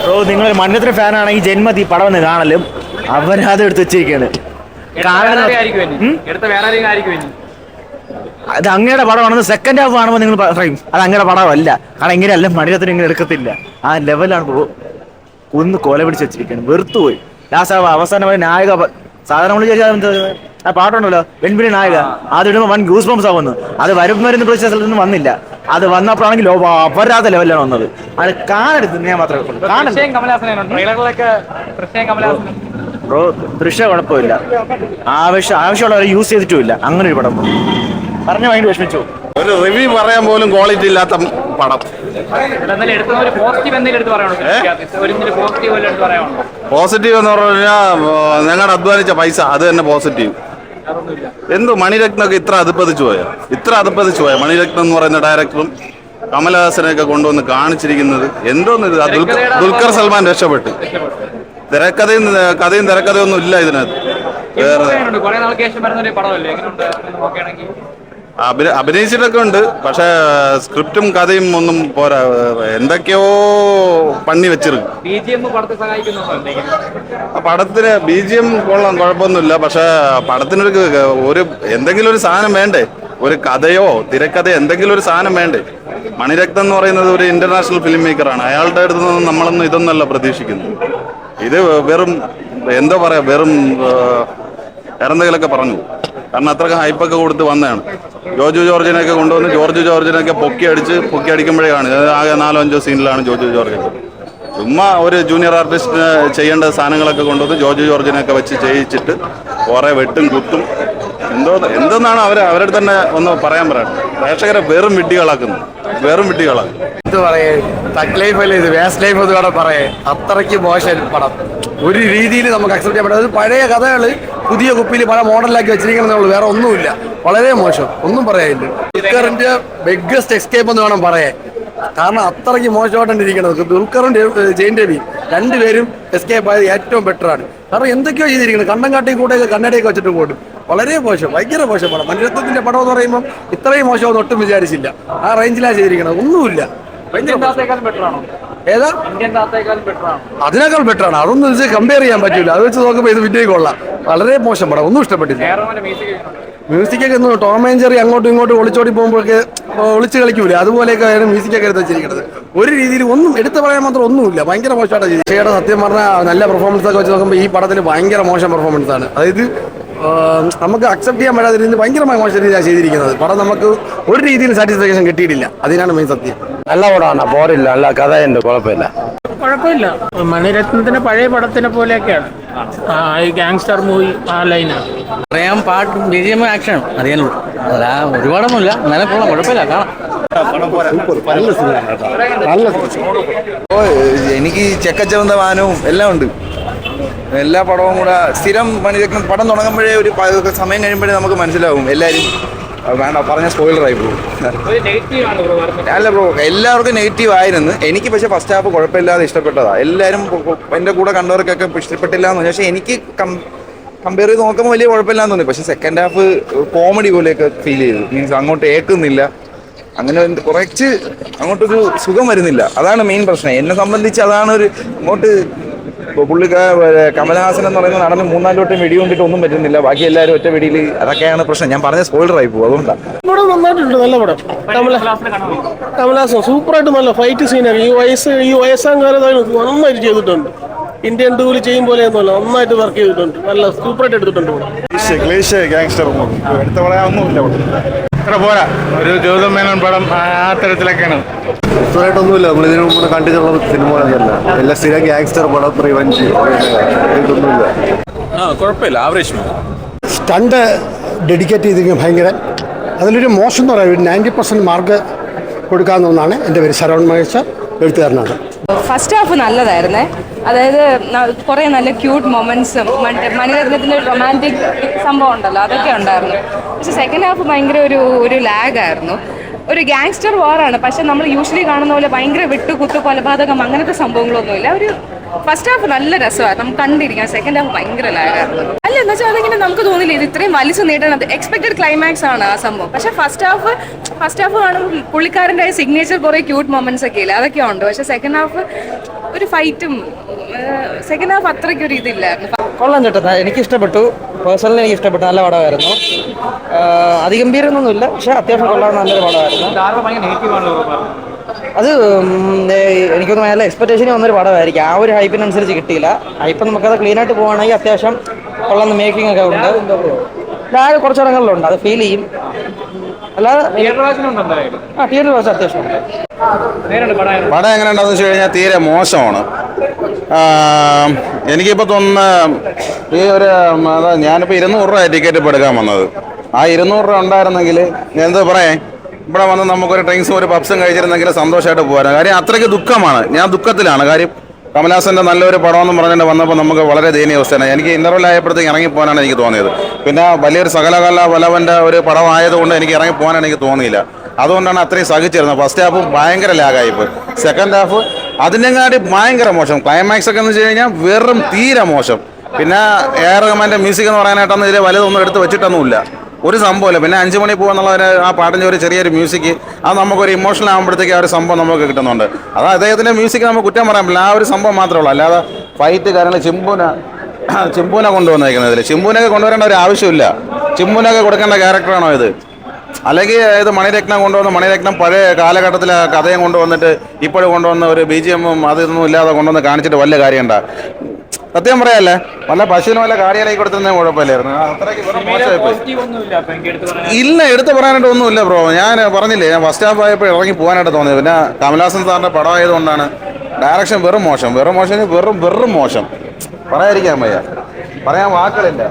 Bro നിങ്ങൾ മണ്ഡലത്തിന് ഫാനാണെങ്കിൽ ജന്മതി പടം ഒന്ന് കാണലും അവരത് എടുത്ത് വെച്ചിരിക്കുകയാണ്. അത് അങ്ങയുടെ പടമാണെന്ന് സെക്കൻഡ് ഹാഫ് കാണുമ്പോൾ നിങ്ങൾ പറയും അത് അങ്ങയുടെ പടമല്ല. കാരണം ഇങ്ങനെയല്ല മണ്ഡലത്തിന് ഇങ്ങനെ എടുക്കത്തില്ല. ആ ലെവലാണ് ബ്രോ. ഒന്ന് കൊല പിടിച്ച് വെച്ചിരിക്കുകയാണ്. വെറുത്തുപോയി. ലാസ്റ്റ് അവസാനം നായക സാധാരണ നമ്മൾ ചോദിച്ചാൽ ആ പാട്ടുണ്ടല്ലോ വെൺപിടി നായക അത് ഇടുമ്പോൾ വൺ ഗൂസ് ബംസ് ആവുന്നു. അത് വരുന്നവരെന്ന് പ്രതീക്ഷിച്ച സ്ഥലത്തൊന്നും വന്നില്ല. അത് വന്നപ്പോഴാണെങ്കിൽ അപരാധ ലെവലാണ് വന്നത്. അത് കാണരുത് ഞാൻ മാത്രമേ ബ്രോ. ദൃശ്യം കുഴപ്പമില്ല. ആവശ്യമുള്ളവരെ യൂസ് ചെയ്തിട്ടുമില്ല. അങ്ങനെ ഒരു പടം പറഞ്ഞ ഭയങ്കര വിഷമിച്ചു. ഒരു റിവ്യൂ പറയാൻ പോലും ക്വാളിറ്റി ഇല്ലാത്ത പടം. പോസിറ്റീവ് എന്ന് പറഞ്ഞാൽ ഞങ്ങളുടെ അധ്വാനിച്ച പൈസ അത് തന്നെ പോസിറ്റീവ്. എന്തോ മണിരത്നമൊക്കെ ഇത്ര അധപ്പതിച്ചു പോയ മണിരത്നം എന്ന് പറയുന്ന ഡയറക്ടറും കമലഹാസനെയൊക്കെ കൊണ്ടുവന്ന് കാണിച്ചിരിക്കുന്നത് എന്തോന്ന് ഇത്. ദുൽഖർ സൽമാൻ രക്ഷപ്പെട്ടു. കഥയും തിരക്കഥയൊന്നും ഇല്ല ഇതിനകത്ത്. വേറെ അഭിനയിച്ചിട്ടൊക്കെ ഉണ്ട്. പക്ഷെ സ്ക്രിപ്റ്റും കഥയും ഒന്നും പോരാ. എന്തൊക്കെയോ പണി വെച്ചിരുന്നു. പടത്തിന് BGM കൊള്ളാം, കുഴപ്പമൊന്നുമില്ല. പക്ഷെ പടത്തിനൊരു എന്തെങ്കിലും ഒരു സാധനം വേണ്ടേ? ഒരു കഥയോ തിരക്കഥയോ എന്തെങ്കിലും ഒരു സാധനം വേണ്ടേ? മണിരത്നം എന്ന് പറയുന്നത് ഒരു ഇന്റർനാഷണൽ ഫിലിം മേക്കറാണ്. അയാളുടെ അടുത്ത് നിന്ന് നമ്മളൊന്നും ഇതൊന്നല്ല പ്രതീക്ഷിക്കുന്നത്. ഇത് വെറും എന്തോ പറയാ, വെറും ഇറന്തെങ്കിലൊക്കെ പറഞ്ഞു. കാരണം അത്രയ്ക്ക് ഹൈപ്പൊക്കെ കൊടുത്ത് വന്നതാണ്. ജോജു ജോർജിനെയൊക്കെ കൊണ്ടുവന്ന് ജോർജ് ജോർജിനൊക്കെ പൊക്കി അടിക്കുമ്പോഴേക്കാണ് ആകെ 4-5 സീനിലാണ് ജോജു ജോർജിന്. ചുമ്മാ ഒരു ജൂനിയർ ആർട്ടിസ്റ്റിന് ചെയ്യേണ്ട സാധനങ്ങളൊക്കെ കൊണ്ടുവന്ന് ജോജു ജോർജിനെയൊക്കെ വെച്ച് ചെയ്യിച്ചിട്ട് കുറെ വെട്ടും കുത്തും എന്തെന്നാണ് അവരുടെ തന്നെ ഒന്ന് പറയാൻ പ്രേക്ഷകരെ വെറും വിഡ്ഢികളാക്കുന്നു. എന്ത് പറയേ, തക് ലൈഫ് അല്ലേ ഇത്, വേസ്റ്റ് ലൈഫ് എന്ന് വേണം പറയേ. അത്രയ്ക്ക് മോശം പടം. ഒരു രീതിയിൽ നമുക്ക് അക്സെപ്റ്റ് ചെയ്യാൻ പറ്റും. പഴയ കഥകൾ പുതിയ കുപ്പിയിൽ പല മോഡലാക്കി വെച്ചിരിക്കണമെന്നുള്ളൂ, വേറെ ഒന്നുമില്ല. വളരെ മോശം, ഒന്നും പറയാനില്ല. ദുൽഖറിന്റെ ബിഗ്ഗസ്റ്റ് എസ്കേപ്പ് എന്ന് വേണം പറയാൻ. കാരണം അത്രയ്ക്ക് മോശമായിട്ടാണ് ഇരിക്കുന്നത്. ദുൽഖറും ജയൻ രവി രണ്ടുപേരും എസ്കേപ്പ് ആയത് ഏറ്റവും ബെറ്ററാണ്. കാരണം എന്തൊക്കെയോ ചെയ്തിരിക്കുന്നത്, കണ്ടം കാട്ടി കൂടെ കണ്ണടയൊക്കെ വെച്ചിട്ട് പോയിട്ടും വളരെ മോശം, ഭയങ്കര മോശം പടം. മണിരത്നത്തിന്റെ പടം എന്ന് പറയുമ്പോൾ ഇത്രയും മോശമെന്ന് ഒട്ടും വിചാരിച്ചില്ല. ആ റേഞ്ചിലാണ് ചെയ്തിരിക്കുന്നത്. ഒന്നുമില്ല. ഏതാ അതിനേക്കാൾ ബെറ്ററാണ്. അതൊന്നും ഇത് കമ്പയർ ചെയ്യാൻ പറ്റില്ല. അത് വെച്ച് നോക്കുമ്പോൾ ഇത് വിജയ് കൊള്ളാം. വളരെ മോശം പടം, ഒന്നും ഇഷ്ടപ്പെട്ടില്ല. മ്യൂസിക്കൊക്കെ ഒന്നും ടോം ആൻഡ് ജെറി അങ്ങോട്ടും ഇങ്ങോട്ടും ഒളിച്ചോടി പോകുമ്പോഴൊക്കെ ഒളിച്ച് കളിക്കൂലേ, അതുപോലെയൊക്കെ ആയിരുന്നു മ്യൂസിക്കൊക്കെ എടുത്ത് വെച്ചിരിക്കുന്നത്. ഒരു രീതിയിൽ ഒന്നും എടുത്തു പറയാൻ മാത്രം ഒന്നുമില്ല. ഭയങ്കര മോശമായിട്ടാണ് ചെയ്തത്. ഷേയുടെ സത്യം പറഞ്ഞാൽ നല്ല പെർഫോമൻസ് ഒക്കെ വെച്ച് നോക്കുമ്പോൾ ഈ പടത്തിൽ ഭയങ്കര മോശം പെർഫോമൻസ് ആണ്. അതായത് നമുക്ക് അക്സെപ്റ്റ് ചെയ്യാൻ പറ്റാത്ത രീതിയിൽ ഭയങ്കരമായ മോശം രീതിയിലാണ് ചെയ്തിരിക്കുന്നത്. പടം നമുക്ക് ഒരു രീതിയിൽ സാറ്റിസ്ഫാക്ഷൻ കിട്ടിയിട്ടില്ല. അതിനാണ് മെയിൻ സത്യം. നല്ല പടമാണ്, ബോറില്ല, നല്ല കഥയുണ്ട്, കുഴപ്പമില്ല. മണിരത്നത്തിന്റെ പഴയ പടത്തിനെ പോലെയൊക്കെയാണ് ഈ ഗാങ്സ്റ്റർ മൂവി. ആ ലൈനാണ് പറയാൻ പാട്ടും BGM ആക്ഷനും അറിയാനുള്ളൂ. അല്ല ഒരുപാടൊന്നുമില്ല, എന്നാലും കൊള്ളാം, കുഴപ്പമില്ല, കാണാം. എനിക്ക് ചെക്കച്ചവന്ത വാനവും എല്ലാം ഉണ്ട്. എല്ലാ പടവും കൂടെ സ്ഥിരം മണിരത്നം പടം തുടങ്ങുമ്പോഴേ ഒരു സമയം കഴിയുമ്പോഴേ നമുക്ക് മനസ്സിലാവും എല്ലാവരും വേണ്ട പറഞ്ഞ സ്പോയിലറായി പോകും. അല്ല ബ്രോ, എല്ലാവർക്കും നെഗറ്റീവ് ആയിരുന്നു. എനിക്ക് പക്ഷേ ഫസ്റ്റ് ഹാഫ് കുഴപ്പമില്ലാതെ ഇഷ്ടപ്പെട്ടതാണ്. എല്ലാവരും എൻ്റെ കൂടെ കണ്ടവർക്കൊക്കെ ഇഷ്ടപ്പെട്ടില്ല എന്ന് പറഞ്ഞു. പക്ഷേ എനിക്ക് കമ്പയർ ചെയ്ത് നോക്കുമ്പോൾ വലിയ കുഴപ്പമില്ലാന്ന് തോന്നി. പക്ഷേ സെക്കൻഡ് ഹാഫ് കോമഡി പോലെയൊക്കെ ഫീൽ ചെയ്തു. മീൻസ് അങ്ങോട്ട് ഏക്കുന്നില്ല, അങ്ങനെ കുറച്ച് അങ്ങോട്ടൊരു സുഖം വരുന്നില്ല. അതാണ് മെയിൻ പ്രശ്നം. എന്നെ സംബന്ധിച്ച് അതാണ് ഒരു അങ്ങോട്ട് കമലഹാസൻ എന്ന് പറയുന്ന നടന്ന് 3-4 വട്ടം വെടി കൊണ്ടിട്ട് ഒന്നും പറ്റുന്നില്ല. ബാക്കി എല്ലാവരും ഒറ്റ വെടിയിൽ. അതൊക്കെയാണ് പ്രശ്നം. ഞാൻ പറഞ്ഞ സ്പോയിലറായി പോകും, അതുകൊണ്ടാണ്. പടം നന്നായിട്ടുണ്ട്, നല്ല പടം. കമലഹാസൻ സൂപ്പറായിട്ട് നല്ല ഫൈറ്റ് സീനറി. ഈ വയസ്സാം കാലത്ത് നന്നായിട്ട് ചെയ്തിട്ടുണ്ട്. ഇന്ത്യൻ ടൂവിൽ ചെയ്യും പോലെ ഒന്നുമല്ല, നന്നായിട്ട് വർക്ക് ചെയ്തിട്ടുണ്ട്. നല്ല സൂപ്പറായിട്ട് എടുത്തിട്ടുണ്ട്. ഗാങ്സ്റ്റർ എടുത്ത പറയാനൊന്നുമില്ല. അത്ര പോരാ. ഒരു ജ്യോതി മേനോൻ പടം ആ തരത്തിലൊക്കെയാണ്. ഒന്നുമില്ല. നമ്മൾ ഇതിനു മുമ്പ് കണ്ടിട്ടുള്ള സിനിമകളൊന്നുമല്ല. എല്ലാ സ്ഥിരം ഗാങ്സ്റ്റർ പടം, റിവഞ്ച്, ഇതൊന്നുമില്ല. കുഴപ്പമില്ല, ആവറേജ്. സ്റ്റണ്ട് ഡെഡിക്കേറ്റ് ചെയ്തിരിക്കുന്നത് ഭയങ്കര. അതിലൊരു മോശം എന്ന് പറയുന്നത് 90% മാർക്ക് കൊടുക്കാവുന്ന ഒന്നാണ്. എൻ്റെ പേര് ശരവൺ മഹേഷ്, എഴുത്തുകാരനാണ്. ഫസ്റ്റ് ഹാഫ് നല്ലതായിരുന്നേ. അതായത് കുറേ നല്ല ക്യൂട്ട് മൊമെന്റ്സും മണിരത്നത്തിൻ്റെ റൊമാൻറ്റിക് സംഭവം ഉണ്ടല്ലോ, അതൊക്കെ ഉണ്ടായിരുന്നു. പക്ഷെ സെക്കൻഡ് ഹാഫ് ഭയങ്കര ഒരു ലാഗായിരുന്നു. ഒരു ഗാങ്സ്റ്റർ വാറാണ്, പക്ഷെ നമ്മൾ യൂഷ്വലി കാണുന്ന പോലെ ഭയങ്കര വെട്ടുകുത്ത് കൊലപാതകം അങ്ങനത്തെ സംഭവങ്ങളൊന്നുമില്ല. ഫസ്റ്റ് ഹാഫ് നല്ല രസമാണ് നമുക്ക് കണ്ടിരിക്കാം. സെക്കൻഡ് ഹാഫ് ഭയങ്കര ലാഗായിരുന്നു. അല്ല എന്ന് വെച്ചാൽ അതിങ്ങനെ നമുക്ക് തോന്നില്ല ഇത് ഇത്രയും വലിച്ചു നീട്ടണത്. എക്സ്പെക്ടഡ് ക്ലൈമാക്സ് ആണ് ആ സംഭവം. പക്ഷെ ഫസ്റ്റ് ഹാഫ് കാണുമ്പോൾ പുള്ളിക്കാരൻ്റെ സിഗ്നേച്ചർ കുറേ ക്യൂട്ട് മൊമെന്റ്സ് ഒക്കെ ഇല്ല, അതൊക്കെ ഉണ്ട്. പക്ഷെ സെക്കൻഡ് ഹാഫ് ഒരു ഫൈറ്റും സെക്കൻഡ് ഹാഫ് അത്രയ്ക്ക് ഒരു ഇതില്ലായിരുന്നു. കൊള്ളാം ചേട്ടാ, എനിക്ക് ഇഷ്ടപ്പെട്ടു. പേഴ്സണലി എനിക്ക് ഇഷ്ടപ്പെട്ടു. നല്ല പടമായിരുന്നു. അതിഗംഭീരമൊന്നുമില്ല, പക്ഷെ അത്യാവശ്യം കൊള്ളാവുന്ന നല്ലൊരു പടമായിരുന്നു. അത് എനിക്കൊന്നും നല്ല എക്സ്പെക്ടേഷന് വന്നൊരു പടമായിരിക്കും. ആ ഒരു ഹൈപ്പിനനുസരിച്ച് കിട്ടിയില്ല. ഹൈപ്പ് നമുക്കത് ക്ലീൻ ആയിട്ട് പോവുകയാണെങ്കിൽ അത്യാവശ്യം കൊള്ളുന്ന മേക്കിംഗ് ഒക്കെ ഉണ്ട്. ലാഗ് കുറച്ചിടങ്ങളിലുണ്ട്, അത് ഫീൽ ചെയ്യും. അല്ലാതെ തിയേറ്റർ വാച്ച് അത്യാവശ്യം പടം എങ്ങനെയുണ്ടെന്ന് വെച്ച് കഴിഞ്ഞാൽ തീരെ മോശമാണ്. എനിക്കിപ്പോൾ തോന്നുന്ന ഈ ഒരു ഞാനിപ്പോൾ 200 രൂപ ടിക്കറ്റ് ഇപ്പോൾ എടുക്കാൻ വന്നത്. ആ 200 രൂപ ഉണ്ടായിരുന്നെങ്കിൽ ഞാൻ എന്താ പറയാൻ, ഇവിടെ വന്ന് നമുക്കൊരു ഡ്രിങ്ക്സും ഒരു പപ്സും കഴിച്ചിരുന്നെങ്കിൽ സന്തോഷമായിട്ട് പോകാൻ. കാര്യം അത്രയ്ക്ക് ദുഃഖമാണ്, ഞാൻ ദുഃഖത്തിലാണ്. കാര്യം കമലഹാസൻ്റെ നല്ലൊരു പടമെന്ന് പറഞ്ഞിട്ട് വന്നപ്പോൾ നമുക്ക് വളരെ ദയനീയ അവസ്ഥയാണ്. എനിക്ക് ഇൻ്റർവെൽ ആയപ്പോഴത്തേക്ക് ഇറങ്ങിപ്പോകാനാണ് എനിക്ക് തോന്നിയത്. പിന്നെ വലിയൊരു സകലകല ബലവൻ്റെ ഒരു പടമായതുകൊണ്ട് എനിക്ക് ഇറങ്ങിപ്പോകാനാണ് എനിക്ക് തോന്നിയില്ല. അതുകൊണ്ടാണ് അത്രയും സഹിച്ചിരുന്നത്. ഫസ്റ്റ് ഹാഫ് ഭയങ്കര ലാഗായിപ്പോയി. സെക്കൻഡ് ഹാഫ് അതിനെങ്ങാട്ടി ഭയങ്കര മോശം. ക്ലൈമാക്സ് ഒക്കെ എന്ന് വെച്ച് കഴിഞ്ഞാൽ വെറും തീരെ മോശം. പിന്നെ എ.ആർ. റഹ്മാൻ്റെ മ്യൂസിക് എന്ന് പറയാനായിട്ടൊന്നും ഇതിൽ വലുതൊന്നും എടുത്ത് വെച്ചിട്ടൊന്നുമില്ല, ഒരു സംഭവമില്ല. പിന്നെ 5 മണി പോകുന്നുള്ള ആ പാട്ടിൻ്റെ ഒരു ചെറിയൊരു മ്യൂസിക്, അത് നമുക്കൊരു ഇമോഷണൽ ആകുമ്പോഴത്തേക്ക് ആ ഒരു സംഭവം നമുക്ക് കിട്ടുന്നുണ്ട്. അത് അദ്ദേഹത്തിൻ്റെ മ്യൂസിക് നമുക്ക് കുറ്റം പറയാൻ പറ്റില്ല, ആ ഒരു സംഭവം മാത്രമേ ഉള്ളൂ. അല്ലാതെ ഫൈറ്റ് കാര്യങ്ങൾ ചിമ്പൂനെ കൊണ്ടുവന്നേക്കുന്നത്. ചിമ്പൂനൊക്കെ കൊണ്ടുവരേണ്ട ഒരു ആവശ്യമില്ല. ചിമ്പൂനൊക്കെ കൊടുക്കേണ്ട ക്യാരക്ടറാണോ ഇത്? അല്ലെങ്കിൽ ഇത് മണിരത്നം കൊണ്ടുവന്ന് മണിരത്നം പഴയ കാലഘട്ടത്തിലെ കഥയും കൊണ്ടുവന്നിട്ട് ഇപ്പോഴും കൊണ്ടുവന്ന ഒരു BGM അതൊന്നും ഇല്ലാതെ കൊണ്ടുവന്ന് കാണിച്ചിട്ട് വല്ല കാര്യമുണ്ടാ? സത്യം പറയാല്ലേ, വല്ല പശുവിന് വല്ല കാടിയാലേക്ക് കൊടുത്തിരുന്നേ കുഴപ്പമില്ലായിരുന്നു. അത്രയ്ക്ക് ഇല്ല, എടുത്ത് പറയാനായിട്ട് ഒന്നുമില്ല ബ്രോ. ഞാൻ പറഞ്ഞില്ലേ, ഞാൻ ഫസ്റ്റ് ഹാഫ് ആയപ്പോൾ ഇറങ്ങി പോകാനായിട്ട് തോന്നിയത്. പിന്നെ കമലഹാസൻ സാറിൻ്റെ പടമായതുകൊണ്ടാണ്. ഡയറക്ഷൻ വെറും മോശം, വെറും മോശം, വെറും മോശം. പറയാതിരിക്കാൻ വയ്യ, പറയാൻ വാക്കുകളില്ല.